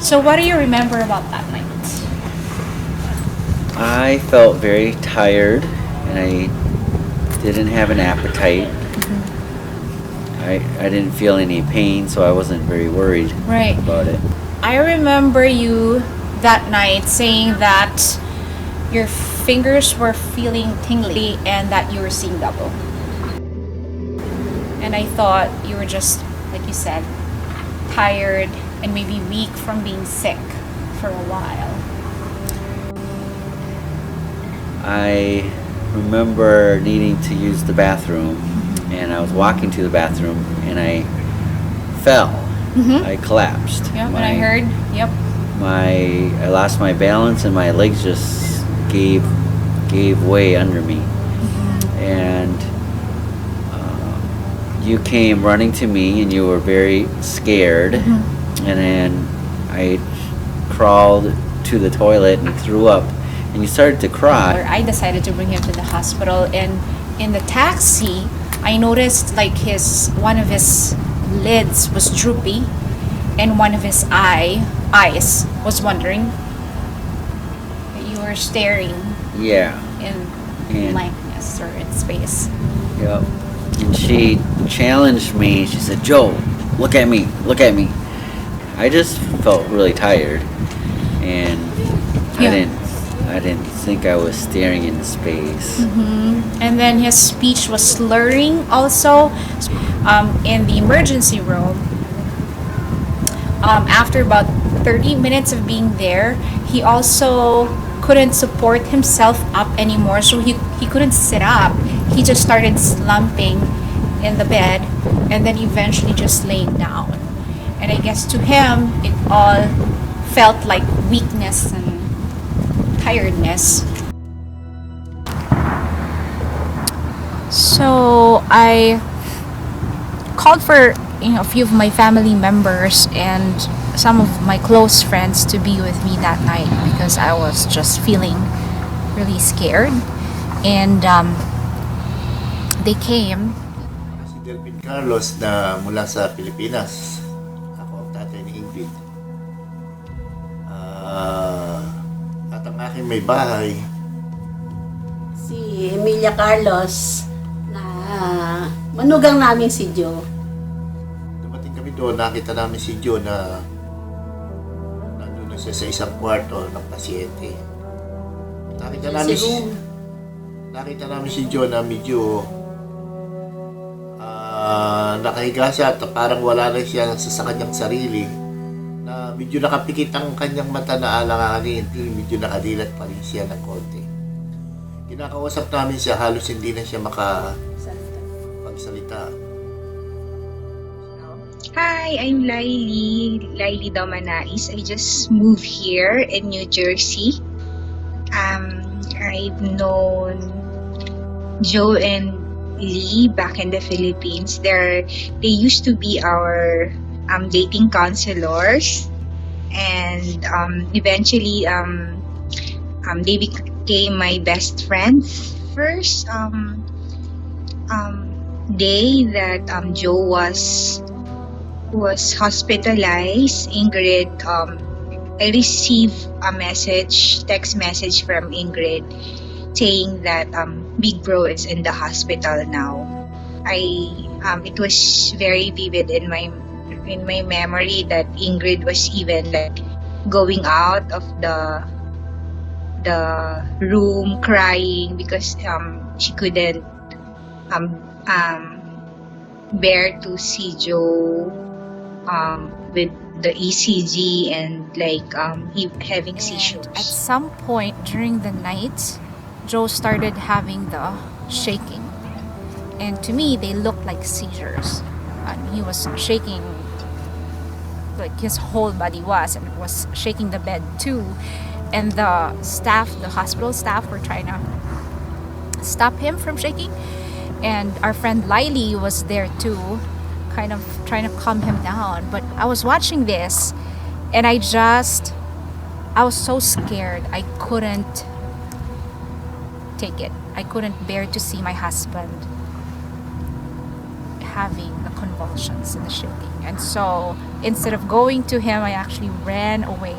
So what do you remember about that night? I felt very tired and I didn't have an appetite. I didn't feel any pain, so I wasn't very worried Right. about it. I remember you that night saying that your fingers were feeling tingly and that you were seeing double. And I thought you were just, like you said, tired and maybe weak from being sick for a while. I remember needing to use the bathroom, and I was walking to the bathroom, and I fell. I collapsed. Yeah, when I heard, yep. I lost my balance, and my legs just gave way under me. And you came running to me, and you were very scared. And then I crawled to the toilet and threw up, and you started to cry. I decided to bring him to the hospital, and in the taxi, I noticed like one of his lids was droopy, and one of his eyes was wondering. You were staring. Yeah. In blankness or in space. Yep. And she challenged me. She said, "Joe, look at me. Look at me." I just felt really tired, and I didn't think I was staring into space. And then his speech was slurring also. In the emergency room, after about 30 minutes of being there, he also couldn't support himself up anymore, so he couldn't sit up. He just started slumping in the bed and then eventually just laying down. And I guess to him, it all felt like weakness and tiredness. So I called for a few of my family members and some of my close friends to be with me that night because I was just feeling really scared. And they came. Si Delvin Carlos na mula sa Pilipinas. Ako ang tatay ni Ingrid. At ang aking may bahay. Si Emilia Carlos na manugang namin si Joe. Dumating kami doon, nakita namin si Joe na nandun na siya sa isang kwarto ng pasyente. Nakita namin si Joe na medyo nakahiga siya at parang wala na siya sa kanyang sarili, na medyo nakapikit ang kanyang mata na alanganin, medyo nakadilat pa rin siya ng konti. Kinakausap namin siya, halos hindi na siya makapagsalita. Hi, I'm Laili Domanais. I just moved here in New Jersey. I've known Joe and Lee back in the Philippines. They used to be our dating counselors, and eventually they became my best friends. First day that Joe was hospitalized, Ingrid, I received a text message from Ingrid saying that Big Bro is in the hospital now. It was very vivid in my memory that Ingrid was even like going out of the room crying because she couldn't bear to see Joe with the ECG and like he having seizures. At some point during the night, Joe started having the shaking, and to me they looked like seizures. He was shaking like his whole body was, and was shaking the bed too. And the hospital staff were trying to stop him from shaking, and our friend Laili was there too, kind of trying to calm him down. But I was watching this and I was so scared. I couldn't take it. I couldn't bear to see my husband having the convulsions and the shaking. And so instead of going to him, I actually ran away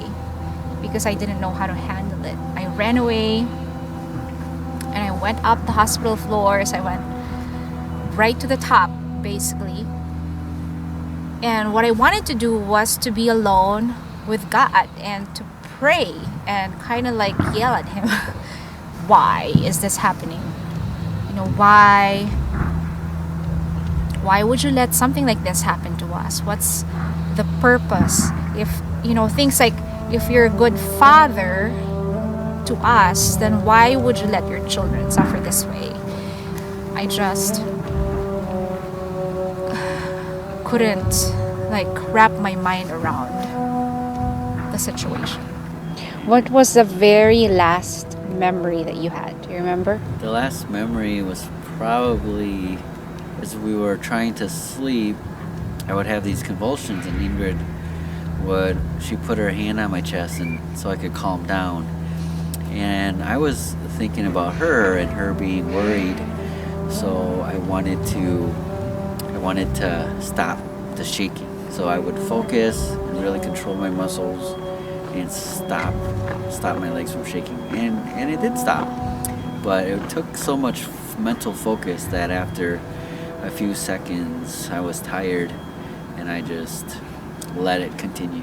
because I didn't know how to handle it. I ran away and I went up the hospital floors. I went right to the top, basically. And what I wanted to do was to be alone with God and to pray and kind of like yell at him. Why is this happening? You know, why would you let something like this happen to us? What's the purpose? If, you know, things like, if you're a good father to us, then why would you let your children suffer this way? I just couldn't like wrap my mind around the situation. What was the very last memory that you had? Do you remember? The last memory was probably as we were trying to sleep. I would have these convulsions, and Ingrid she put her hand on my chest and so I could calm down. And I was thinking about her and her being worried, so I wanted to stop the shaking. So I would focus and really control my muscles and stop my legs from shaking. And it did stop. But it took so much mental focus that after a few seconds I was tired and I just let it continue.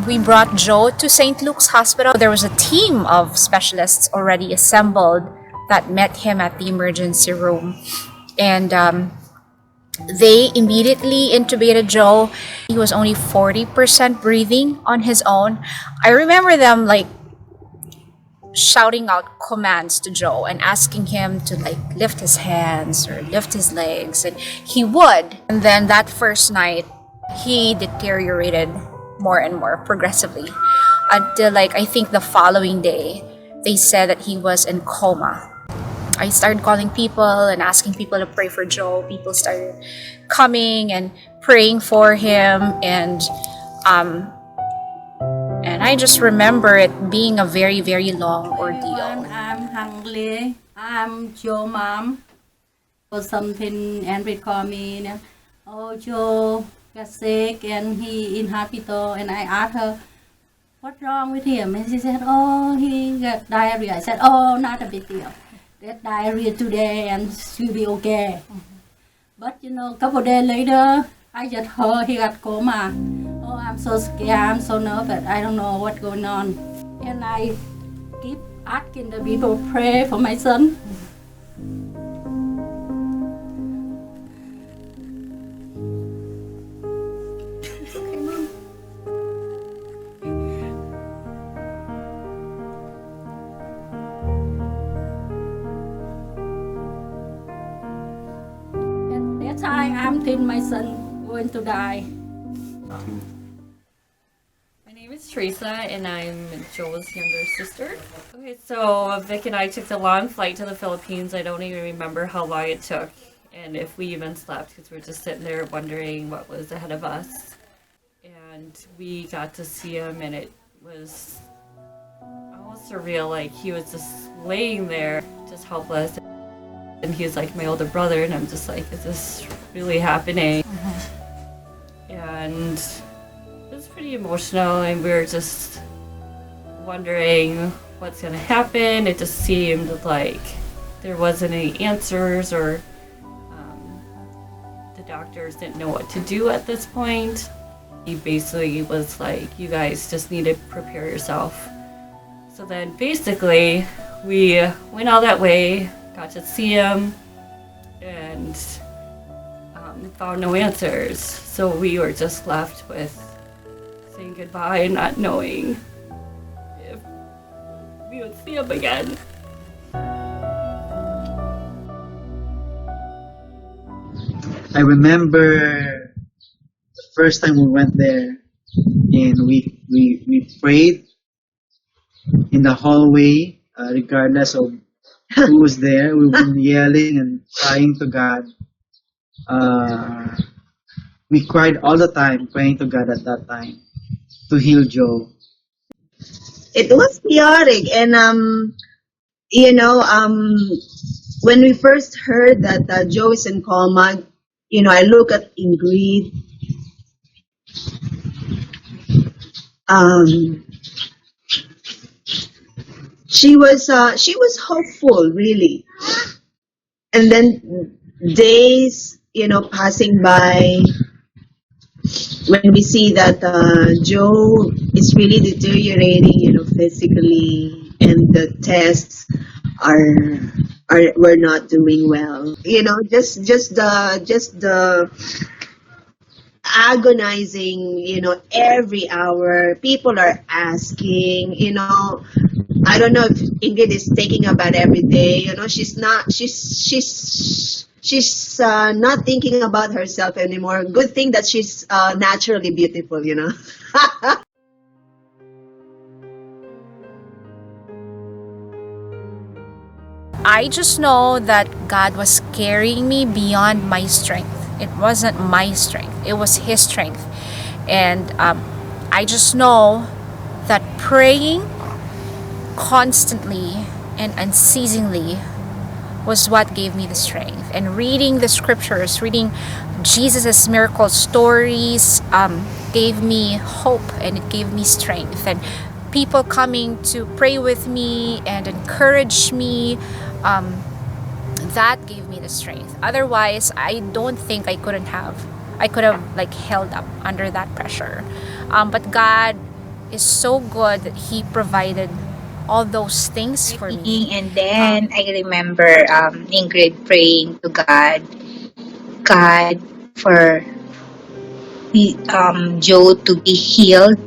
We brought Joe to St. Luke's Hospital. There was a team of specialists already assembled that met him at the emergency room. And they immediately intubated Joe. He was only 40% breathing on his own. I remember them like shouting out commands to Joe and asking him to like lift his hands or lift his legs, and he would. And then that first night, he deteriorated more and more progressively until like I think the following day they said that he was in coma. I started calling people and asking people to pray for Joe. People started coming and praying for him, and I just remember it being a very, very long ordeal. I'm hungry. I'm Joe mom. Or something, and they call me, oh, Joe got sick and he in hospital. And I asked her, what's wrong with him? And she said, oh, he got diarrhea. I said, oh, not a big deal. Get diarrhea today and she'll be okay. But you know, a couple days later, I just heard he got coma. Oh, I'm so scared, I'm so nervous, I don't know what's going on. And I keep asking the people pray for my son. At that time, I'm thinking my son going to die. My name is Teresa, and I'm Joe's younger sister. Okay, so Vic and I took the long flight to the Philippines. I don't even remember how long it took, and if we even slept, because we were just sitting there wondering what was ahead of us. And we got to see him, and it was almost surreal. Like, he was just laying there, just helpless. And he was like my older brother, and I'm just like, is this really happening? And it was pretty emotional, and we were just wondering what's going to happen. It just seemed like there wasn't any answers, or the doctors didn't know what to do at this point. He basically was like, you guys just need to prepare yourself. So then basically we went all that way, got to see him, and found no answers. So we were just left with saying goodbye and not knowing if we would see him again. I remember the first time we went there, and we prayed in the hallway, regardless of who was there. We were yelling and crying to God. We cried all the time, praying to God at that time to heal Joe. It was chaotic, and you know, when we first heard that Joe is in coma, you know, I look at Ingrid. Um, she was hopeful, really, and then days, you know, passing by, when we see that Joe is really deteriorating, you know, physically, and the tests are we're not doing well. You know, just the agonizing, you know, every hour people are asking, you know. I don't know if Ingrid is thinking about every day. You know, she's not thinking about herself anymore. Good thing that she's naturally beautiful. You know. I just know that God was carrying me beyond my strength. It wasn't my strength, it was His strength. And I just know that praying constantly and unceasingly was what gave me the strength. And reading the scriptures, reading Jesus' miracle stories, gave me hope and it gave me strength. And people coming to pray with me and encourage me, that gave me the strength. Otherwise, I don't think I could have like held up under that pressure. But God is so good that He provided all those things for me. And then I remember Ingrid praying to God for Joe to be healed,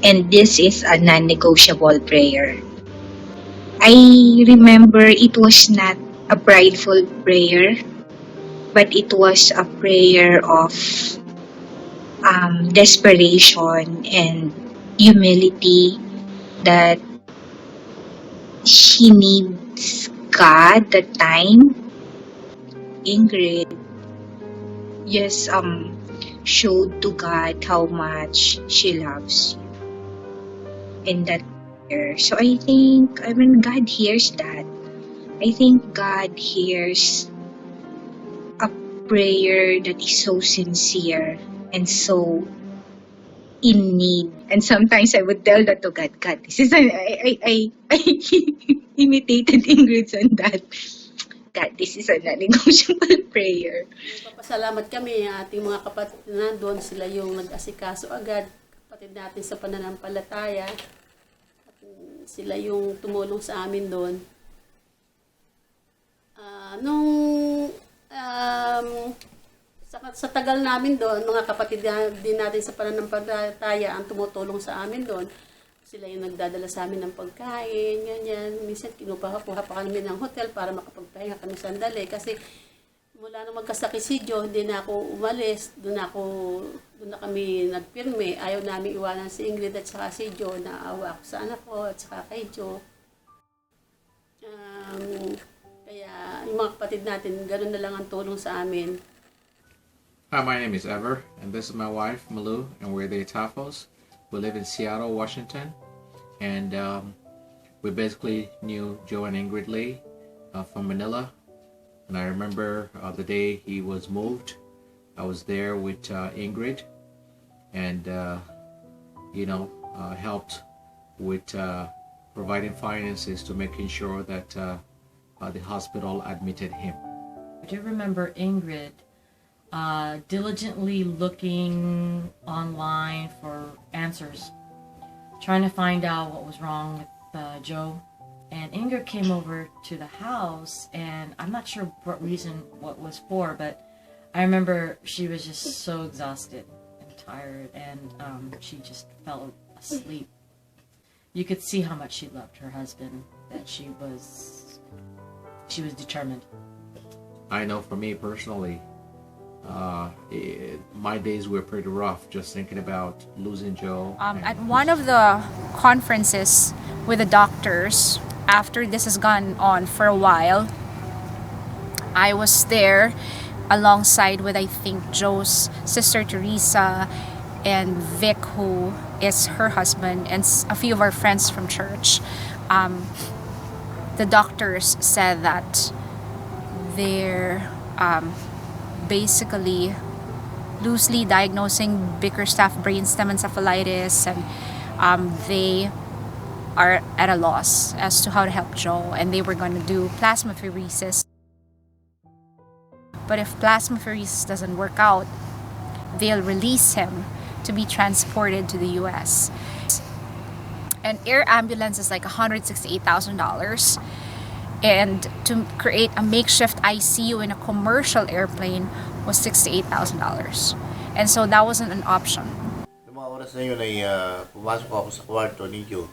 and this is a non-negotiable prayer. I remember it was not a prideful prayer, but it was a prayer of desperation and humility, that she needs God that time. Ingrid just showed to God how much she loves you in that prayer. So I think, I mean, God hears that. I think God hears a prayer that is so sincere and so in need. And sometimes I would tell that to God, God, this is I imitated Ingrid's on that. God, this is a non-negotiable prayer. Papasalamat kami, ating mga kapatid na doon, sila yung nag-asikaso agad, kapatid natin sa pananampalataya. At sila yung tumulong sa amin doon. Sa tagal namin doon, mga kapatid din natin sa pananampalataya ang tumutulong sa amin doon. Sila yung nagdadala sa amin ng pagkain, ganyan. Minsan kinupakuha pa kami ng hotel para makapagpahinga kami sandali. Kasi mula nung magkasakit si Joe, hindi na ako umalis. Doon na kami nagpirme. Ayaw namin iwanan si Ingrid at saka si Joe. Naawa ako sa anak ko at saka kay Joe. Kaya yung mga kapatid natin, gano'n na lang ang tulong sa amin. Hi, my name is Ever, and this is my wife, Malu, and we're the Tafos. We live in Seattle, Washington, and we basically knew Joe and Ingrid Lee from Manila. And I remember the day he was moved, I was there with Ingrid, and helped with providing finances to making sure that the hospital admitted him. I do remember Ingrid diligently looking online for answers, trying to find out what was wrong with Joe. And Ingrid came over to the house, and I'm not sure what was for, but I remember she was just so exhausted and tired, and she just fell asleep. You could see how much she loved her husband, that she was determined. I know for me personally, my days were pretty rough, just thinking about losing Joe. At one of the conferences with the doctors, after this has gone on for a while, I was there alongside with, I think, Joe's sister Teresa and Vic, who is her husband, and a few of our friends from church, the doctors said that they're basically loosely diagnosing Bickerstaff brainstem encephalitis, and they are at a loss as to how to help Joe, and they were going to do plasmapheresis. But if plasmapheresis doesn't work out, they'll release him to be transported to the US. An air ambulance is like $168,000, and to create a makeshift ICU in a commercial airplane was $68,000. And so that wasn't an option. Noong mga oras na yun ay pumasok ako sa kwarto ni Joe.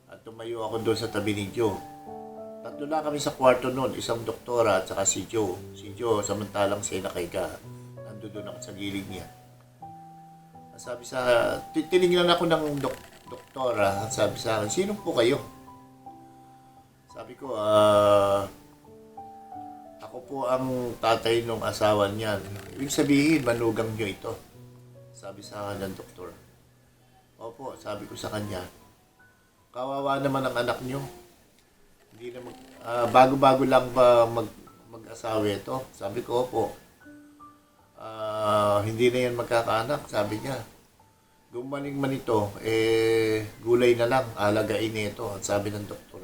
At tumayo ako doon sa tabi ni Joe. Tatlo na kami sa kwarto noon, isang doktora at saka si Joe. Si Joe, samantalang siya nakaiga. Nandoon ako sa gilid niya. Sabi tinignan ako ng doktora at sabi sa akin, sino po kayo? Sabi ko, ako po ang tatay ng asawa niyan. Ibig sabihin, manugang niyo ito. Sabi sa akin ng doktor. Opo, sabi ko sa kanya, kawawa naman ang anak niyo. Hindi na bago-bago lang ba mag-asawa ito? Sabi ko, opo. Hindi na yan magkakaanak, sabi niya. Gumaling man ito, gulay na lang, alagain ito, at sabi ng doktor.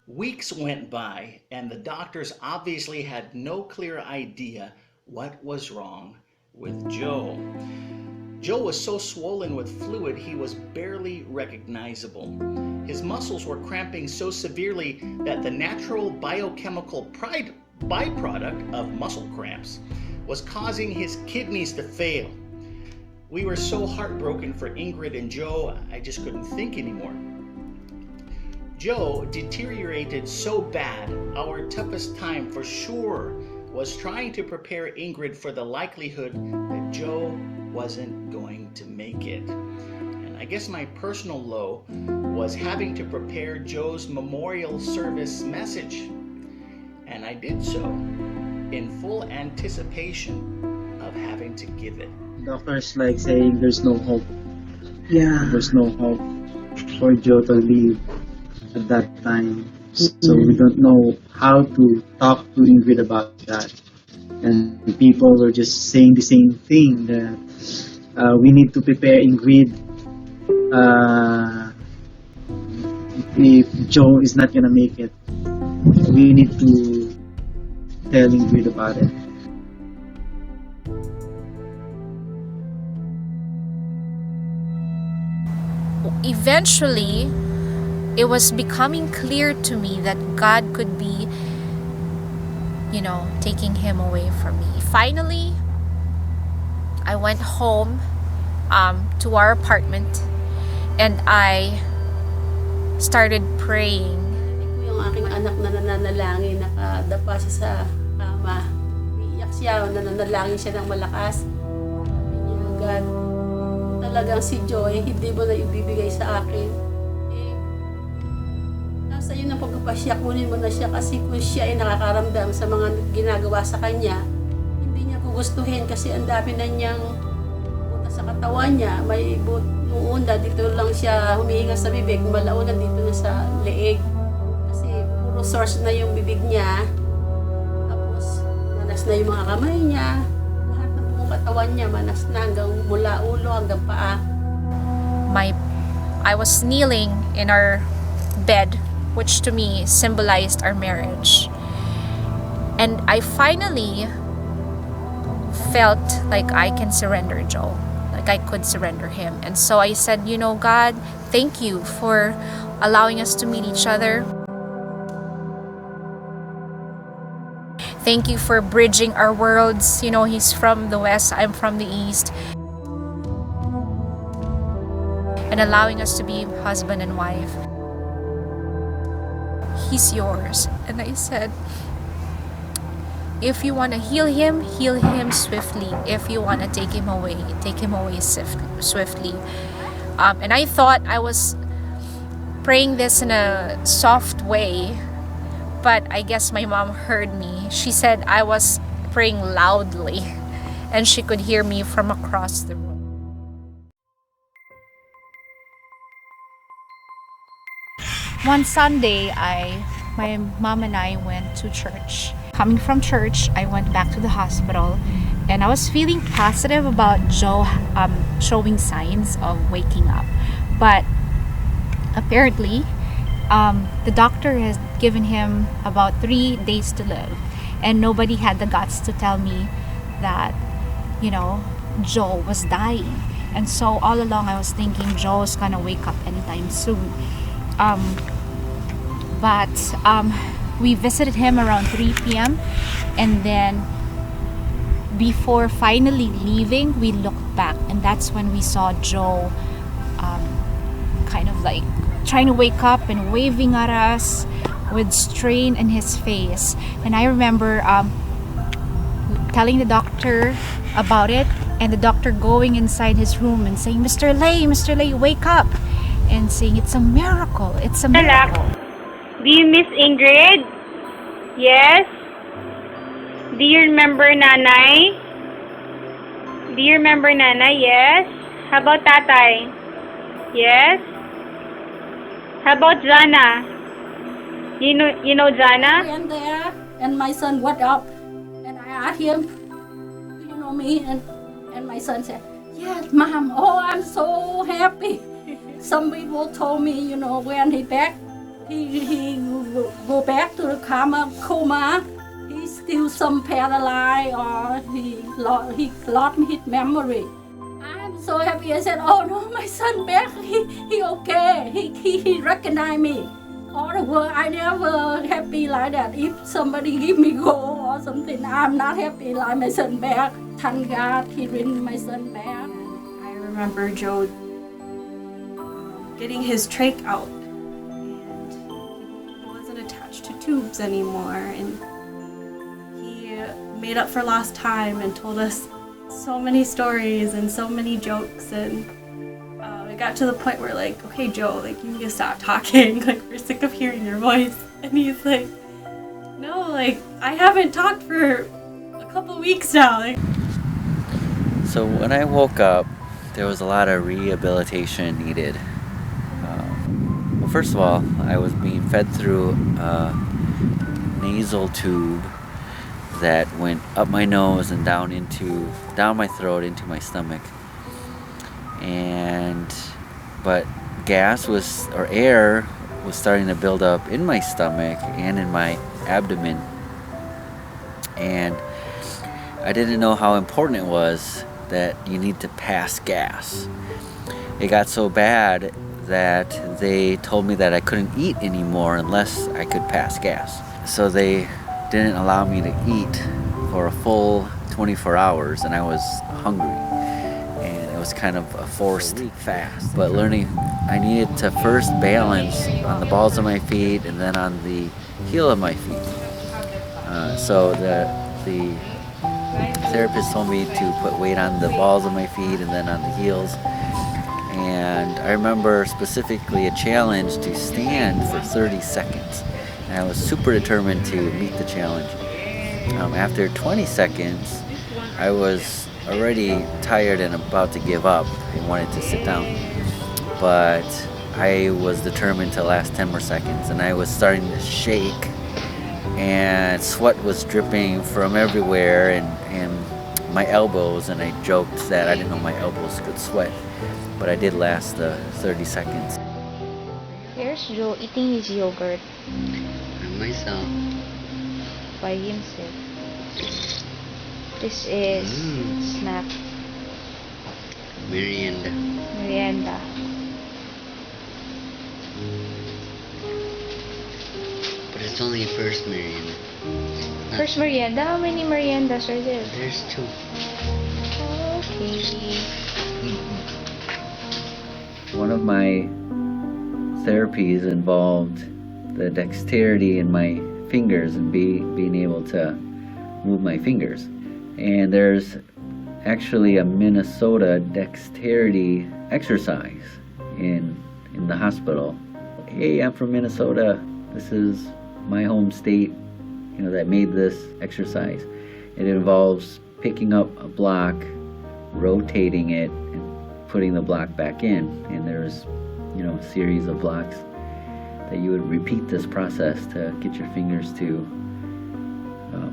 Weeks went by, and the doctors obviously had no clear idea what was wrong with Joe. Joe was so swollen with fluid he was barely recognizable. His muscles were cramping so severely that the natural biochemical byproduct of muscle cramps was causing his kidneys to fail. We were so heartbroken for Ingrid and Joe, I just couldn't think anymore. Joe deteriorated so bad, our toughest time for sure was trying to prepare Ingrid for the likelihood that Joe wasn't going to make it. And I guess my personal low was having to prepare Joe's memorial service message. And I did so in full anticipation of having to give it. Doctors like saying there's no hope. Yeah. There's no hope for Joe to live at that time. So we don't know how to talk to Ingrid about that. And people were just saying the same thing, that we need to prepare Ingrid if Joe is not gonna make it. We need to tell Ingrid about it. Eventually, it was becoming clear to me that God could be, taking him away from me. Finally, I went home to our apartment, and I started praying. Yung aking anak na nananalangin, nakadapa siya sa kama. Iiyak siya, nananalangin siya ng malakas. Sabi niya, God, talagang si Joy, hindi mo na ibibigay sa akin. Nasa iyo ng pagkapasya, kunin mo na siya, kasi kung siya ay nakakaramdam sa mga ginagawa sa kanya, hindi niya gugustuhin kasi ang dami na niyang buta sa katawan niya. May noon dito lang siya humihinga sa bibig, malaunan dito na sa leeg. Kasi puro source na yung bibig niya. Tapos manas na yung mga kamay niya. Lahat ng buong katawan niya manas na hanggang mula ulo hanggang paa. I was kneeling in our bed, which to me symbolized our marriage. And I finally felt like I can surrender Joe. Like I could surrender him. And so I said, God, thank you for allowing us to meet each other. Thank you for bridging our worlds. He's from the West, I'm from the East. And allowing us to be husband and wife. He's yours. And I said, if you want to heal him swiftly. If you want to take him away swiftly. And I thought I was praying this in a soft way, but I guess my mom heard me. She said I was praying loudly, and she could hear me from across the room. One Sunday, my mom and I went to church. Coming from church, I went back to the hospital, and I was feeling positive about Joe showing signs of waking up. But apparently, the doctor has given him about 3 days to live, and nobody had the guts to tell me that, Joe was dying. And so all along I was thinking Joe's gonna wake up anytime soon. But we visited him around 3 p.m. and then before finally leaving, we looked back, and that's when we saw Joe kind of like trying to wake up and waving at us with strain in his face. And I remember telling the doctor about it, and the doctor going inside his room and saying, Mr. Lay, wake up, and saying, it's a miracle, it's a miracle. Do you miss Ingrid? Yes? Do you remember Nanay? Yes? How about Tatay? Yes? How about Jana? You know Jana? And there, and my son got up, and I asked him, do you know me? And my son said, yes, Mom. Oh, I'm so happy. Some people told me, when he go back to the coma, he's still some paralyzed, or he lost his memory. I'm so happy. I said, oh no, my son back. He okay. He recognized me. All the world, I never happy like that. If somebody give me go or something, I'm not happy like my son back. Thank God he bring my son back. I remember Joe getting his trach out, and he wasn't attached to tubes anymore, and he made up for lost time and told us so many stories and so many jokes, and it got to the point where okay, Joe, you need to stop talking, we're sick of hearing your voice. And he's like, no, I haven't talked for a couple weeks now. So when I woke up, there was a lot of rehabilitation needed. Well, first of all, I was being fed through a nasal tube that went up my nose and down my throat into my stomach. But air was starting to build up in my stomach and in my abdomen. And I didn't know how important it was that you need to pass gas. It got so bad that they told me that I couldn't eat anymore unless I could pass gas. So they didn't allow me to eat for a full 24 hours, and I was hungry. And it was kind of a forced fast. But learning, I needed to first balance on the balls of my feet and then on the heel of my feet. So the therapist told me to put weight on the balls of my feet and then on the heels. And I remember specifically a challenge to stand for 30 seconds. And I was super determined to meet the challenge. After 20 seconds, I was already tired and about to give up. I wanted to sit down. But I was determined to last 10 more seconds. And I was starting to shake. And sweat was dripping from everywhere and my elbows. And I joked that I didn't know my elbows could sweat. But I did last the 30 seconds. Here's Joe eating his yogurt. By myself. By himself. This is snack. Merienda. But it's only first merienda. First merienda? How many meriendas are there? There's 2. Okay. One of my therapies involved the dexterity in my fingers and being able to move my fingers. And there's actually a Minnesota dexterity exercise in the hospital. Hey, I'm from Minnesota. This is my home state, that made this exercise. It involves picking up a block, rotating it, and putting the block back in. And there's, a series of blocks that you would repeat this process to get your fingers to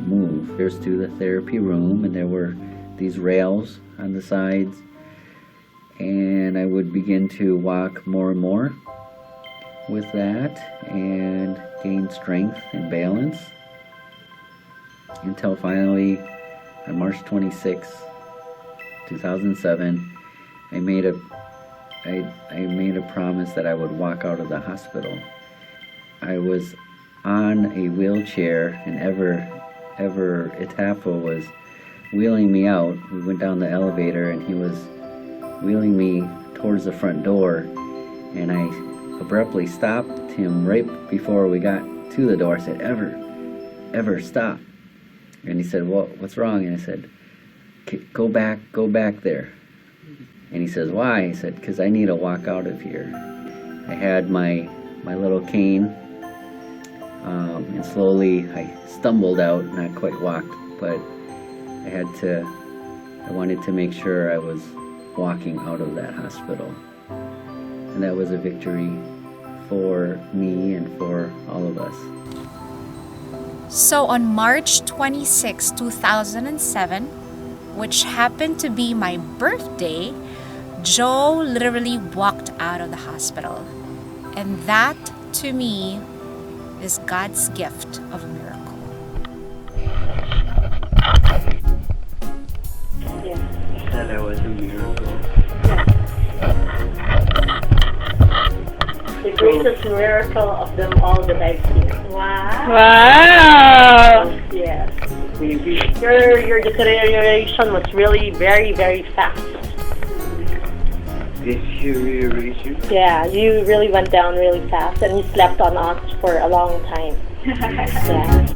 move. There's to the therapy room, and there were these rails on the sides, and I would begin to walk more and more with that and gain strength and balance until finally on March 26, 2007, I made a promise that I would walk out of the hospital. I was on a wheelchair, and Ever Itafo was wheeling me out. We went down the elevator, and he was wheeling me towards the front door, and I abruptly stopped him right before we got to the door. I said, Ever, stop. And he said, well, what's wrong? And I said, go back there. And he says, why? He said, because I need to walk out of here. I had my little cane, and slowly I stumbled out, not quite walked, but I wanted to make sure I was walking out of that hospital. And that was a victory for me and for all of us. So on March 26, 2007, which happened to be my birthday, Joe literally walked out of the hospital. And that, to me, is God's gift of a miracle. Yes. That was a miracle. The greatest miracle of them all that I've seen. Wow. Yes. Your deterioration was really very, very fast. Deterioration? Yeah, you really went down really fast, and you slept on us for a long time. Yeah.